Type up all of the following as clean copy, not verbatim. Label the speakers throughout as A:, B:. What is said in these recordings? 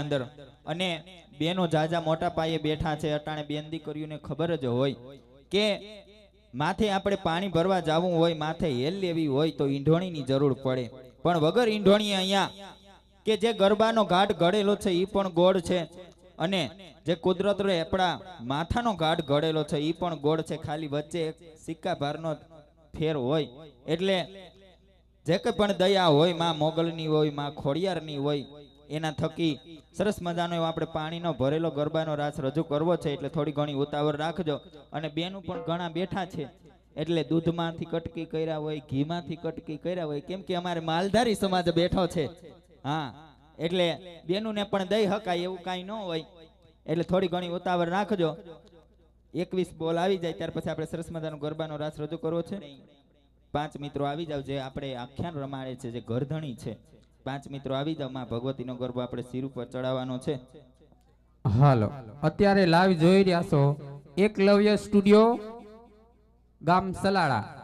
A: અંદર અને બેનો જાજા મોટા પાયે બેઠા છે અટાણે બેન દીકરીઓને ખબર જ હોય કે માથે આપણે પાણી ભરવા જવું હોય માથે હેલ લેવી હોય તો ઈંઢોણીની જરૂર પડે પણ વગર ઈંઢોણી અહીંયા કે જે ગરબાનો ઘાટ ઘડેલો છે ઈ પણ ગોળ છે અને જે કુદરત રે આપણા માથાનો ઘાટ ઘડેલો છે ઈ પણ ગોળ છે ખાલી વચ્ચે એક સિક્કા ભારનો ફેર હોય એટલે જે કંઈ પણ દયા હોય માં મોગલની હોય માં ખોડિયારની હોય એના થકી સરસ મજાનો એવો આપણે પાણીનો ભરેલો ગરબાનો રાસ રજૂ કરવો છે એટલે થોડી ઘણી ઉતાવળ રાખજો અને બેનું પણ ઘણા બેઠા છે એટલે દૂધમાંથી કટકી કર્યા હોય ઘીમાંથી કટકી કર્યા હોય કેમ કે અમારે માલધારી સમાજ બેઠો છે હા એટલે બેનુંને પણ દઈ હકાય એવું કાંઈ ન હોય એટલે થોડી ઘણી ઉતાવળ રાખજો 21 બોલ આવી જાય ત્યાર પછી આપણે સરસ મજાનો ગરબાનો રાસ રજૂ કરવો છે 5 મિત્રો આવી જાવ જે આપણે આખ્યાન રમાડે છે જે ગરધણી છે 5 મિત્રો આવી જાવ માં ભગવતીનો ગરબો આપણે શિર ઉપર ચડાવવાનો છે
B: હાલો અત્યારે લાઈવ જોઈ રહ્યા છો એકલવ્ય સ્ટુડિયો ગામ સલાડા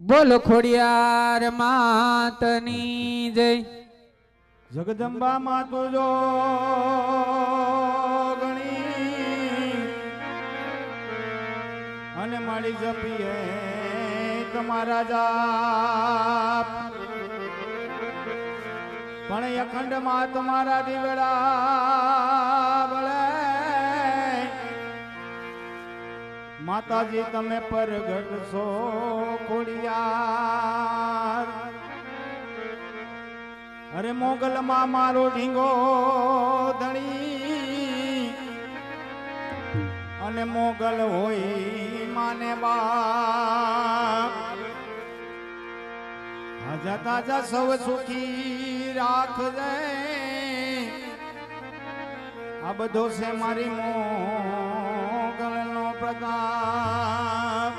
B: બોલો ખોડિયાર માતની જય
C: જગદંબા માતુ જો ગણી અને મારી જપીએ તમારા જાપ પણ અખંડ માં તમારા દીવડા બળે માતાજી તમે પરગટ છો ખોડિયાર અરે મોગલ માં મારો ઢીંગો ધણી અને મોગલ હોય માને બાપ આજા તાજા સૌ સુખી રાખજે આ બધો છે મારી મોગલ નો પ્રતાપ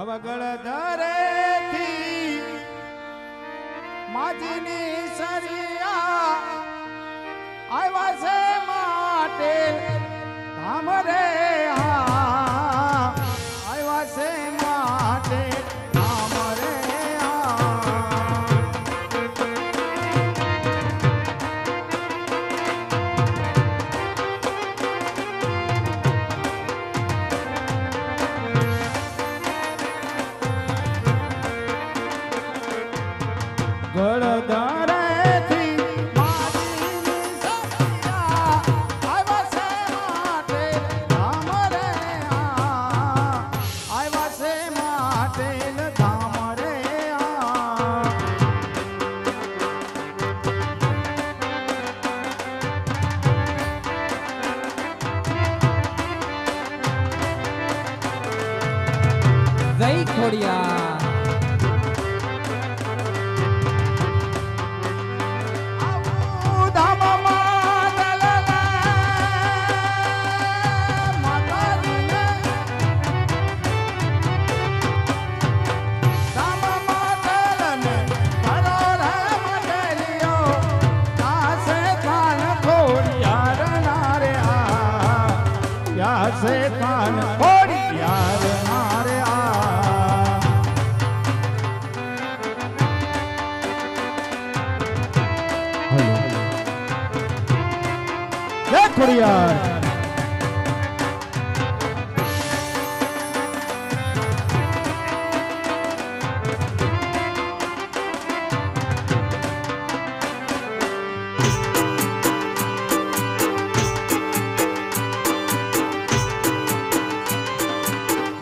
C: અવગળ ધરેથી માજીની સરિયા આવ્યા છે માટે ધામ રે આવ્યા છે માટે ધામ રે ગળધારેથી માજીની સરિયા આવ્યા છે માટે ધામ રે આવ્યા છે માટે ધામ રે
B: જય ખોડિયાર
C: से कान खोडियार नारे जय खोडियार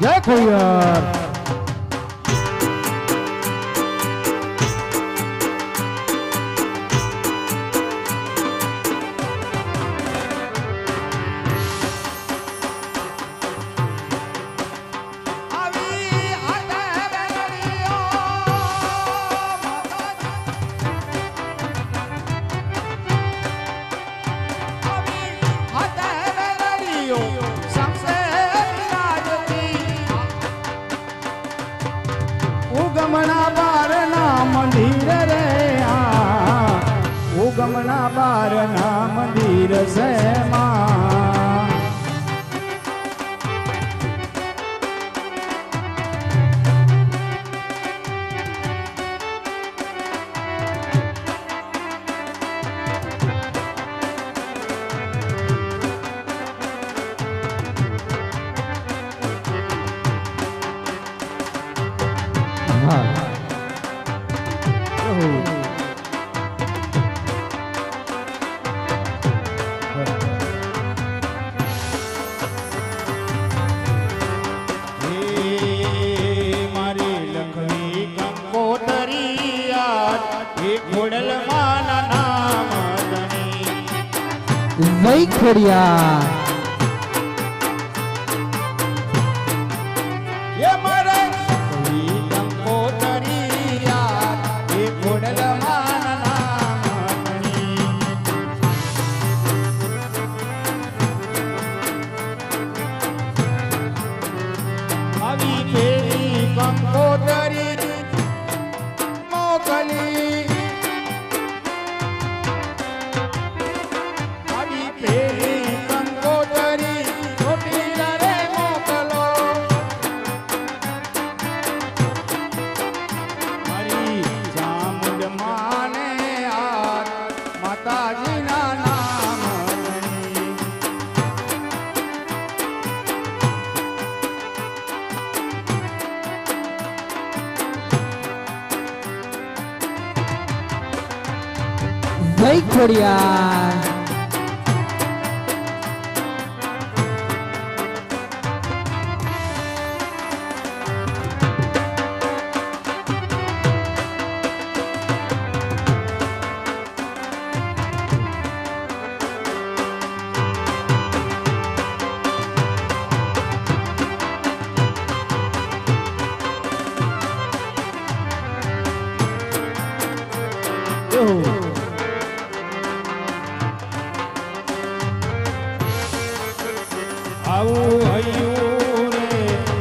C: જય ખોડિયાર ઉગમણા બારના મંદિર રે ઉગમણા બારના મંદિર છે માં
B: હા
C: મારી લખવી કંકોતરી ખોડલ માના નામ ધણી
B: જય ખોડિયાર
C: એ મારે લખવી કંકોતરી ખોડલ માના નામ ધણી આવી પેલી કંકોતરી મોકલી આવી પેલી કંકોતરી છોટી રે મોકલો મારી ચામુંડ માને માતાજીના નામ ધણી
B: જય ખોડિયાર
C: આવું હૈયું રે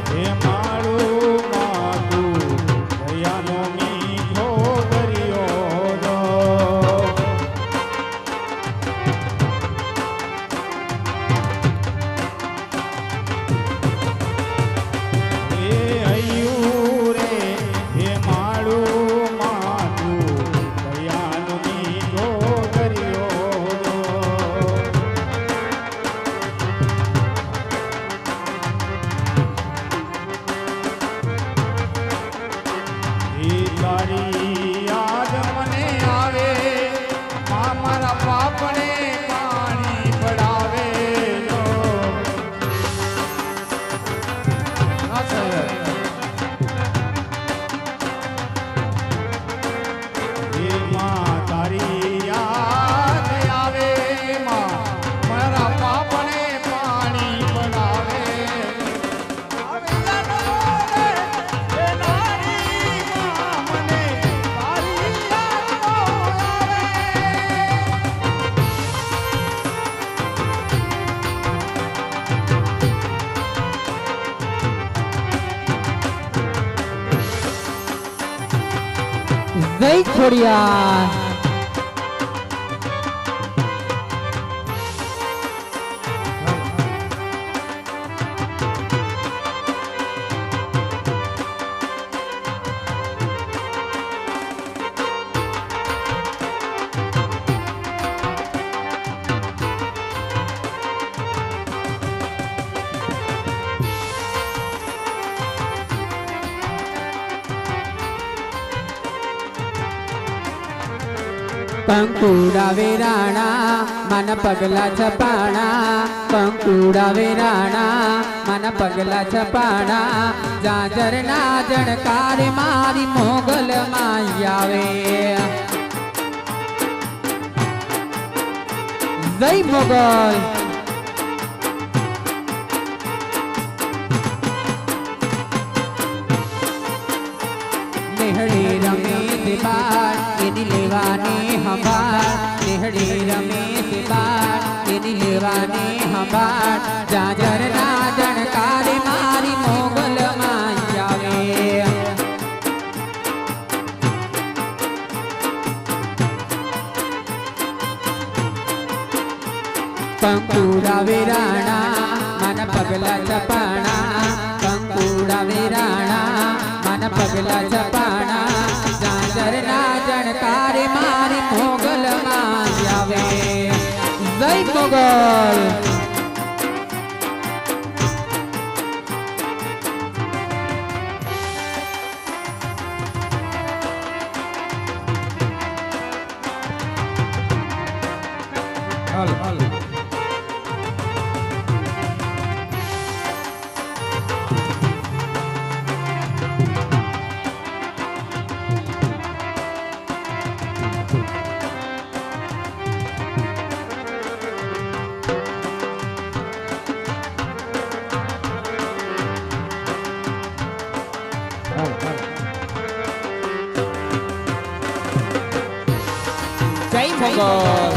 C: હે મારું માતું દયાનો મીઠો દરિયો રો હે હૈયું રે હે મારું માતું દયાનો મીઠો દરિયો રો તારી યાદ મને આવે મારા પાપને પાણી પડાવે તો તારી યાદ આવે મારા પાપને પાણી પડાવે
B: જય ખોડિયાર કંકુડા વેરાણા મન પગલા છપાણા કંકુડા વેરાણા મન પગલા છપાણા જાજરના જણકારે મારી મોગલ માં આવે જય મોગલ નેહડે રમે તે બાર એની લેવાની હંભાળ નેહડે રમે તે બાર એની લેવાની હંભાળ જાજરના જણકારે મારી મોગલ માં આવે કંકુડા વેરાણા મન પગલા છપાણા કંકુડા વેરાણા મન પગલા છપાણા જાજરના જણકારે મારી મોગલ માં આવે જય મોગલ જય મોગલ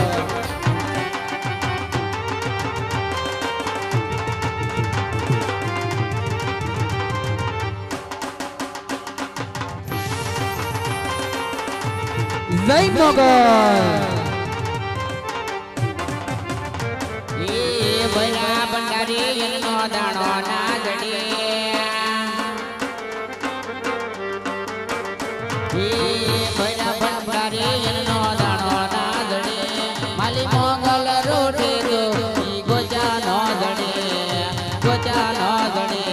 B: જય મોગલ
D: એ ભલા ભંડારી એનો દાણો ના જડે એ ભલા ભંડારી એનો દાણો ના જડે માલી મોગલ રોટે તો ઈ ગોજા નો જડે ગોજા નો જડે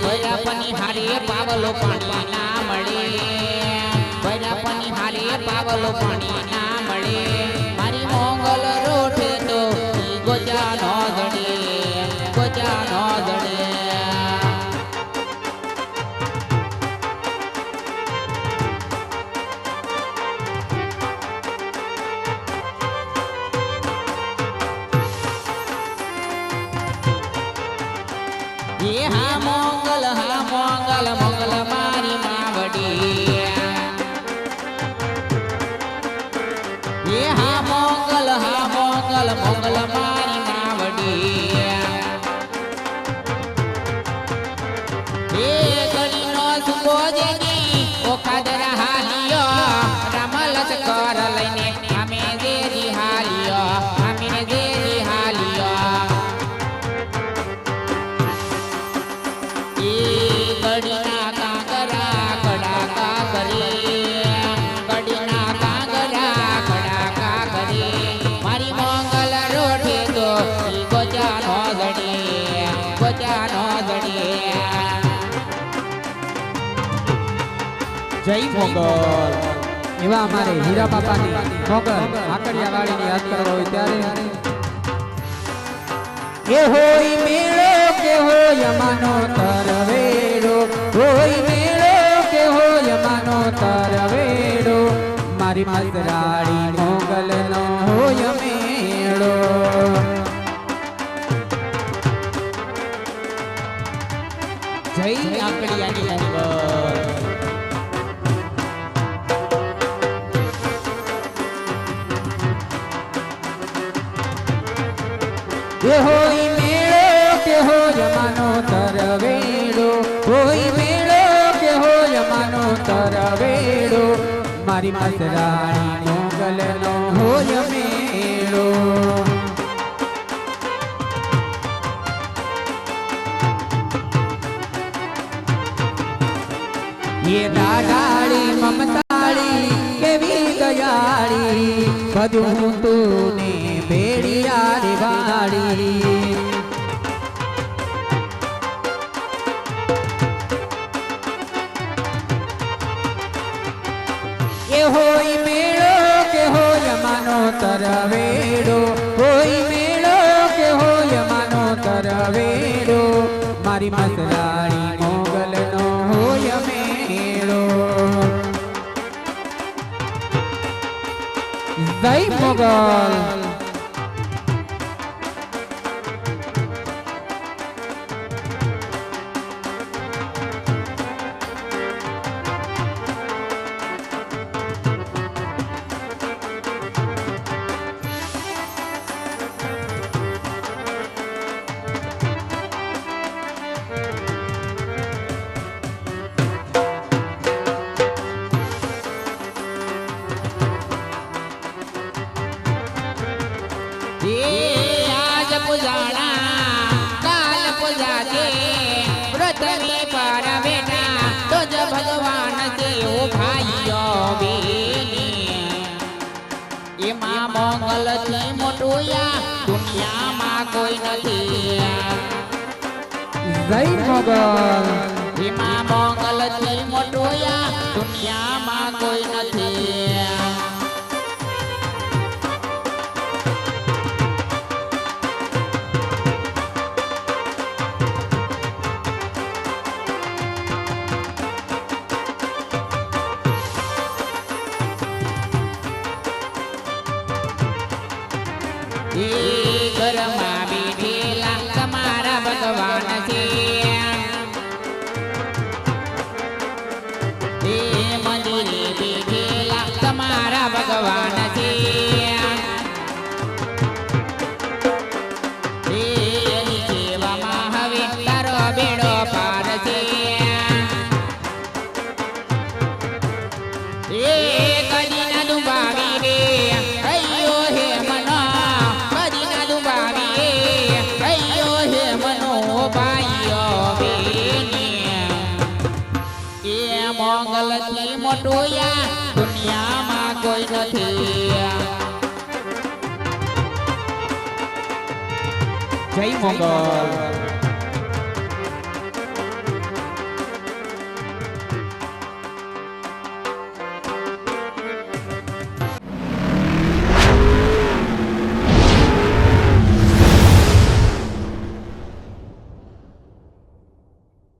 D: ભૈરાપની હારે પાવલો પાણી ના મળે ભૈરાપની હારે પાવલો પાણી ના મળે મારી મોગલ રોઠે તો ગોજા નો જડે ગોજા નો જડે એ હા મોગલ મોગલ મારી માવડી એ હા મોગલ મોગલ મારી માવડી એ ગળીનો સુકો જેની ઓખાદરા હાલિયો રામલસ કર લઈને અમે દેરી હાલિયો અમે દેરી હાલિયો કડીના કાંગરા કડાકા કરે કડીના કાંગરા કડાકા કરે મારી મોગલ રોઠે તો ગોજા નો જડે ગોજા નો જડે
B: જય મોગલ એવા અમારે હીરા બાપાની મોગલ આકડિયા વાળીની યાદ કરવા હોય ત્યારે એ હોય મેળો કે હોય માનો તરવેડો હોય મેળો કે હોય માનો તરવેડો મારી માતરાડી મોગલ નો હોય મેળો જય આકડિયાની મોગલ એ હોય મેળો કે હોય માનો તરવેડો હોય મેળો કે હોય માનો તરવેડો મારી માતરાણી મોગલ નો હોય મેળો એ દાડાળી મમતાળી કેવી ગયાળી ભજું તું ને ભેડિયા રે વાળી એ હોય મેળો કે હોય માનો તરવેડો હોય મેળો કે હોય માનો તરવેડો મારી મસરાળી મોગલનો હોય મેળો જય મોગલ
D: आज पुजाणा काल पुजाते पृथ्वी पर बेटा तुझ भगवान से ओ भाईयो बेनी एमा मंगल થી મોટું યા દુનિયામાં કોઈ નથી
B: જય મોગલ
D: એમાં મંગલ થી મોટું યા દુનિયામાં કોઈ નથી ઘરમાં બેઠેલા તમારા ભગવાન છે મંદિરે બેઠેલા તમારા ભગવાન છે એની સેવામાં હવે તારો બેડો પાર છે કદી ના ડુબાવી રે અయ్యో હે મનો કદી ના ડુબાવી અయ్యો હે મનો ભાઈઓ બેની એ મંગલ થી મોટું યા દુનિયામાં કોઈ નથી
B: જય મોગલ